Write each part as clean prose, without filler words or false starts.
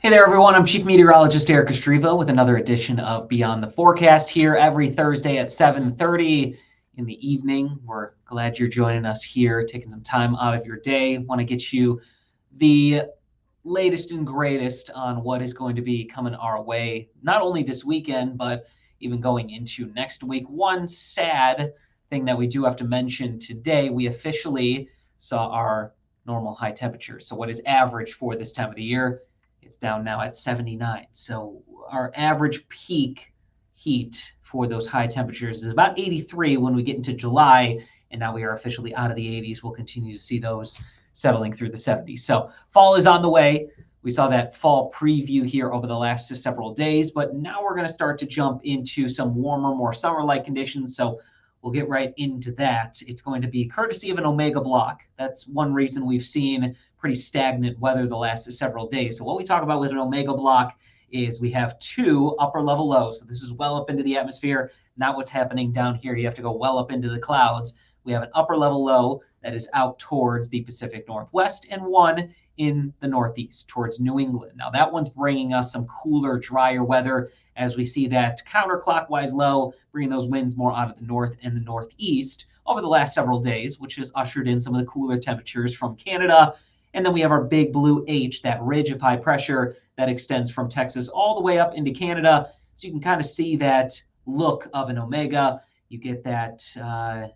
Hey there, everyone. I'm Chief Meteorologist Erik Kostrzewa with another edition of Beyond the Forecast here every Thursday at 7:30 in the evening. We're glad you're joining us here, taking some time out of your day. Want to get you the latest and greatest on what is going to be coming our way, not only this weekend, but even going into next week. One sad thing that we do have to mention today, we officially saw our normal high temperatures. So what is average for this time of the year? It's down now at 79. So our average peak heat for those high temperatures is about 83 when we get into July, and now we are officially out of the 80s. We'll continue to see those settling through the 70s. So fall is on the way. We saw that fall preview here over the last several days, but now we're going to start to jump into some warmer, more summer-like conditions. So we'll get right into that. It's going to be courtesy of an omega block. That's one reason we've seen pretty stagnant weather the last several days. So what we talk about with an omega block is we have two upper level lows. So this is well up into the atmosphere, not what's happening down here. You have to go well up into the clouds. We have an upper level low that is out towards the Pacific Northwest and one in the Northeast towards New England. Now that one's bringing us some cooler, drier weather as we see that counterclockwise low, bringing those winds more out of the north and the northeast over the last several days, which has ushered in some of the cooler temperatures from Canada. And then we have our big blue H, that ridge of high pressure that extends from Texas all the way up into Canada. So you can kind of see that look of an omega. You get that, I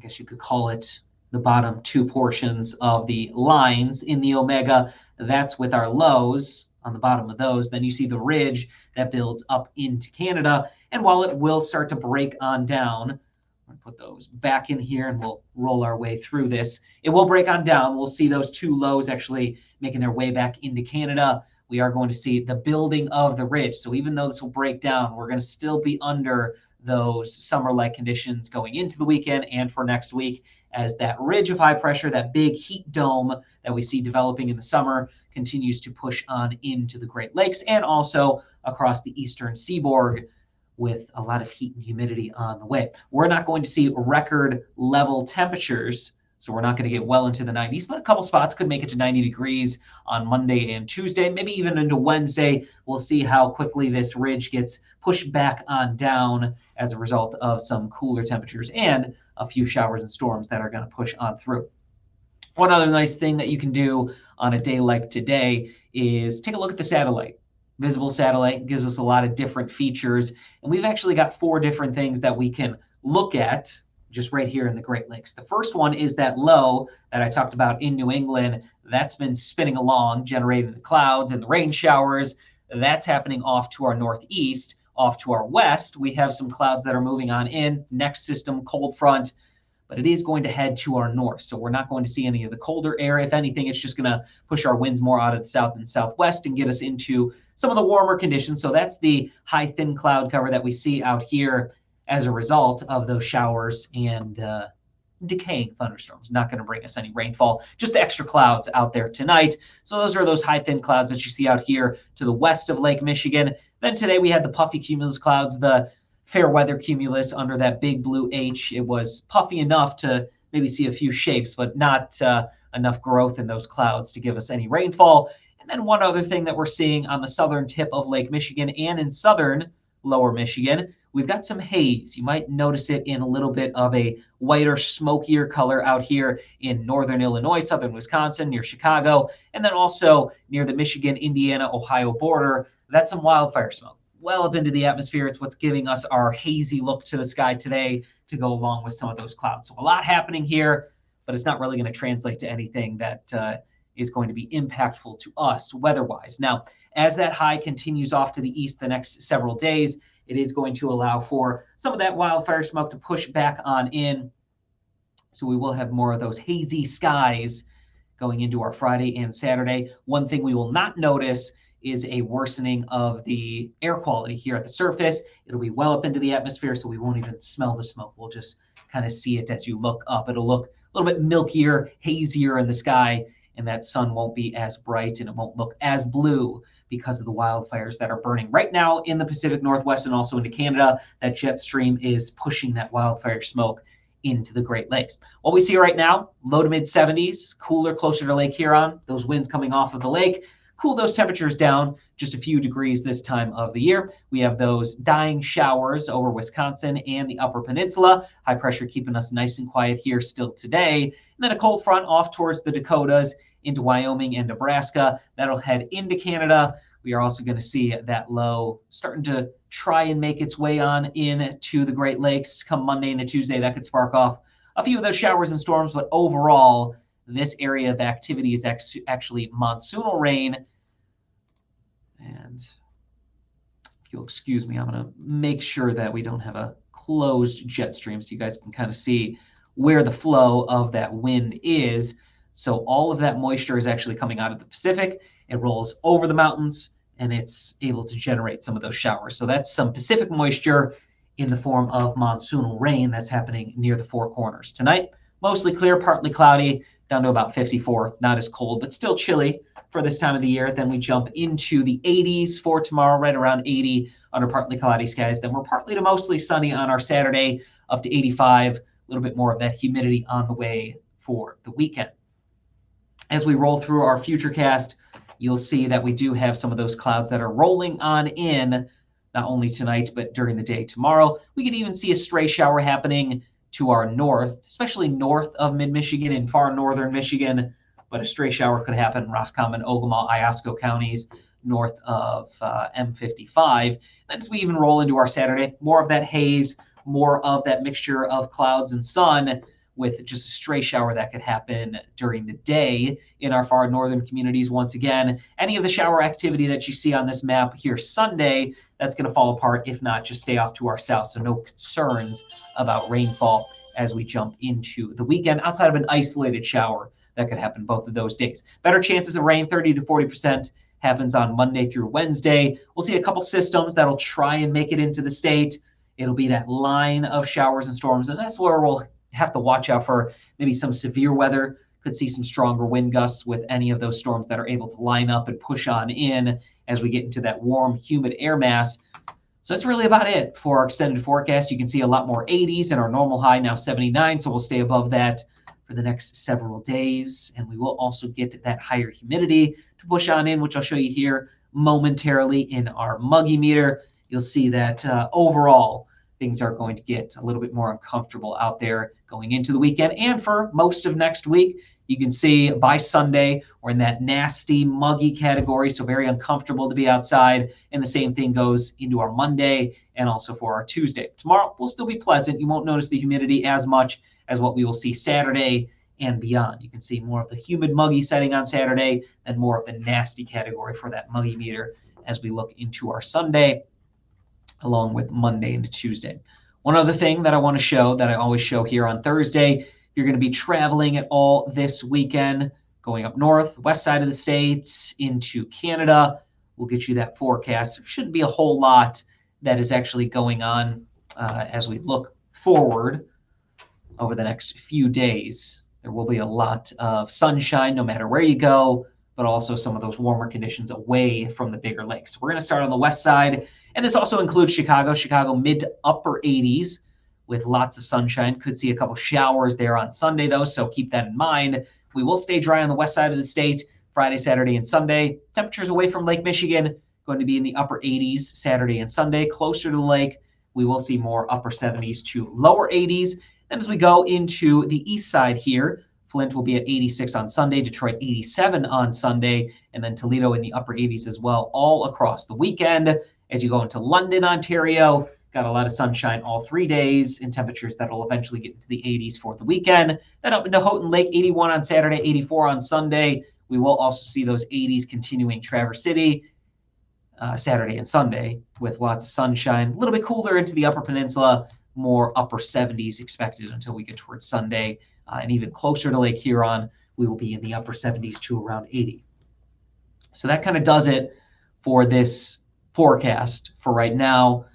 guess you could call it the bottom two portions of the lines in the omega. That's with our lows on the bottom of those. Then you see the ridge that builds up into Canada. And while it will start to break on down, I'm going to put those back in here and we'll roll our way through this. It will break on down. We'll see those two lows actually making their way back into Canada. We are going to see the building of the ridge. So even though this will break down, we're going to still be under those summer-like conditions going into the weekend and for next week, as that ridge of high pressure, that big heat dome that we see developing in the summer, continues to push on into the Great Lakes and also across the eastern seaboard with a lot of heat and humidity on the way. We're not going to see record level temperatures, so we're not going to get well into the 90s, but a couple spots could make it to 90 degrees on Monday and Tuesday, maybe even into Wednesday. We'll see how quickly this ridge gets pushed back on down as a result of some cooler temperatures and a few showers and storms that are going to push on through. One other nice thing that you can do on a day like today is take a look at the satellite. Visible satellite gives us a lot of different features, and we've actually got four different things that we can look at just right here in the Great Lakes. The first one is that low that I talked about in New England. That's been spinning along, generating the clouds and the rain showers. That's happening off to our northeast. Off to our west, we have some clouds that are moving on in. Next system, cold front, but it is going to head to our north. So we're not going to see any of the colder air. If anything, it's just going to push our winds more out of the south and southwest and get us into some of the warmer conditions. So that's the high thin cloud cover that we see out here as a result of those showers and decaying thunderstorms. Not going to bring us any rainfall, just the extra clouds out there tonight. So those are those high thin clouds that you see out here to the west of Lake Michigan. Then today we had the puffy cumulus clouds, the fair weather cumulus under that big blue H. It was puffy enough to maybe see a few shapes, but not enough growth in those clouds to give us any rainfall. And then one other thing that we're seeing on the southern tip of Lake Michigan and in southern lower Michigan, we've got some haze. You might notice it in a little bit of a whiter, smokier color out here in northern Illinois, southern Wisconsin, near Chicago, and then also near the Michigan, Indiana, Ohio border. That's some wildfire smoke well up into the atmosphere. It's what's giving us our hazy look to the sky today to go along with some of those clouds. So a lot happening here, but it's not really going to translate to anything that is going to be impactful to us weather-wise. Now, as that high continues off to the east the next several days, it is going to allow for some of that wildfire smoke to push back on in. So we will have more of those hazy skies going into our Friday and Saturday. One thing we will not notice is a worsening of the air quality here at the surface. It'll be well up into the atmosphere, so we won't even smell the smoke. We'll just kind of see it as you look up. It'll look a little bit milkier, hazier in the sky, and that sun won't be as bright and it won't look as blue because of the wildfires that are burning right now in the Pacific Northwest and also into Canada. That jet stream is pushing that wildfire smoke into the Great Lakes. What we see right now, low to mid 70s, cooler, closer to Lake Huron, those winds coming off of the lake, cool those temperatures down just a few degrees this time of the year. We have those dying showers over Wisconsin and the Upper Peninsula. High pressure keeping us nice and quiet here still today. And then a cold front off towards the Dakotas into Wyoming and Nebraska. That'll head into Canada. We are also going to see that low starting to try and make its way on in to the Great Lakes come Monday into Tuesday. That could spark off a few of those showers and storms, but overall, this area of activity is actually monsoonal rain. And if you'll excuse me, I'm going to make sure that we don't have a closed jet stream so you guys can kind of see where the flow of that wind is. So all of that moisture is actually coming out of the Pacific. It rolls over the mountains, and it's able to generate some of those showers. So that's some Pacific moisture in the form of monsoonal rain that's happening near the Four Corners. Tonight, mostly clear, partly cloudy, down to about 54. Not as cold, but still chilly for this time of the year. Then we jump into the 80s for tomorrow, right around 80 under partly cloudy skies. Then we're partly to mostly sunny on our Saturday, up to 85. A little bit more of that humidity on the way for the weekend. As we roll through our futurecast, you'll see that we do have some of those clouds that are rolling on in, not only tonight, but during the day tomorrow. We could even see a stray shower happening to our north, especially north of mid-Michigan and far northern Michigan, but a stray shower could happen in Roscommon, Ogama, Iosco counties, north of M55. Then as we even roll into our Saturday, more of that haze, more of that mixture of clouds and sun, with just a stray shower that could happen during the day in our far northern communities. Once again, any of the shower activity that you see on this map here Sunday, that's going to fall apart, if not just stay off to our south. So no concerns about rainfall as we jump into the weekend outside of an isolated shower that could happen both of those days. Better chances of rain, 30 to 40%, happens on Monday through Wednesday. We'll see a couple systems that'll try and make it into the state. It'll be that line of showers and storms, and that's where we'll have to watch out for maybe some severe weather. Could see some stronger wind gusts with any of those storms that are able to line up and push on in as we get into that warm, humid air mass. So that's really about it for our extended forecast. You can see a lot more 80s and our normal high now 79. So we'll stay above that for the next several days. And we will also get that higher humidity to push on in, which I'll show you here momentarily in our muggy meter. You'll see that overall, things are going to get a little bit more uncomfortable out there going into the weekend. And for most of next week, you can see by Sunday, we're in that nasty, muggy category, so very uncomfortable to be outside. And the same thing goes into our Monday and also for our Tuesday. Tomorrow will still be pleasant. You won't notice the humidity as much as what we will see Saturday and beyond. You can see more of the humid, muggy setting on Saturday and more of the nasty category for that muggy meter as we look into our Sunday, along with Monday into Tuesday. One other thing that I want to show that I always show here on Thursday, you're going to be traveling at all this weekend, going up north, west side of the state into Canada. We'll get you that forecast. There shouldn't be a whole lot that is actually going on as we look forward over the next few days. There will be a lot of sunshine no matter where you go, but also some of those warmer conditions away from the bigger lakes. So we're going to start on the west side. And this also includes Chicago mid to upper 80s with lots of sunshine. Could see a couple showers there on Sunday, though, so keep that in mind. We will stay dry on the west side of the state Friday, Saturday, and Sunday. Temperatures away from Lake Michigan going to be in the upper 80s Saturday and Sunday. Closer to the lake, we will see more upper 70s to lower 80s. Then as we go into the east side here, Flint will be at 86 on Sunday, Detroit 87 on Sunday, and then Toledo in the upper 80s as well, all across the weekend. As you go into London, Ontario, got a lot of sunshine all 3 days and temperatures that will eventually get into the 80s for the weekend. Then up into Houghton Lake, 81 on Saturday, 84 on Sunday. We will also see those 80s continuing Traverse City Saturday and Sunday with lots of sunshine. A little bit cooler into the Upper Peninsula, more upper 70s expected until we get towards Sunday. And even closer to Lake Huron, we will be in the upper 70s to around 80. So that kind of does it for this forecast for right now.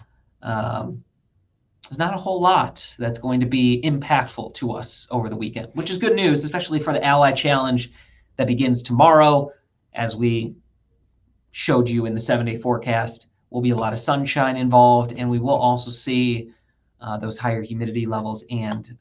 There's not a whole lot that's going to be impactful to us over the weekend, which is good news, especially for the Ally Challenge that begins tomorrow. As we showed you in the 7-day forecast, will be a lot of sunshine involved, and we will also see those higher humidity levels and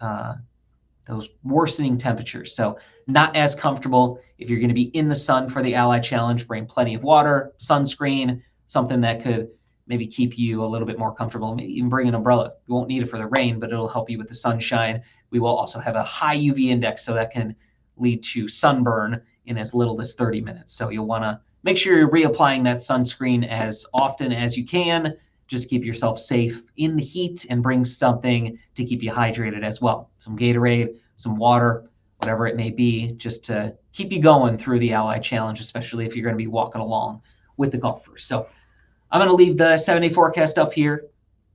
those worsening temperatures. So not as comfortable. If you're going to be in the sun for the Ally Challenge, bring plenty of water, sunscreen, something that could maybe keep you a little bit more comfortable. Maybe even bring an umbrella. You won't need it for the rain, but it'll help you with the sunshine. We will also have a high UV index, so that can lead to sunburn in as little as 30 minutes. So you'll want to make sure you're reapplying that sunscreen as often as you can, just to keep yourself safe in the heat, and bring something to keep you hydrated as well. Some Gatorade, some water, whatever it may be, just to keep you going through the Ally Challenge, especially if you're going to be walking along with the golfers. So I'm going to leave the 7-day forecast up here,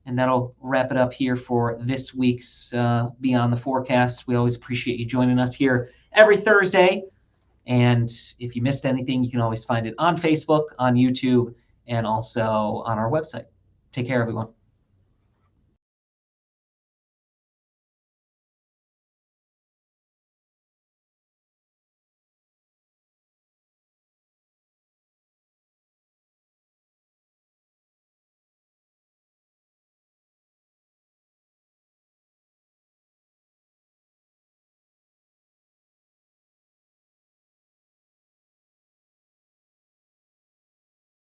and that'll wrap it up here for this week's Beyond the Forecast. We always appreciate you joining us here every Thursday. And if you missed anything, you can always find it on Facebook, on YouTube, and also on our website. Take care, everyone.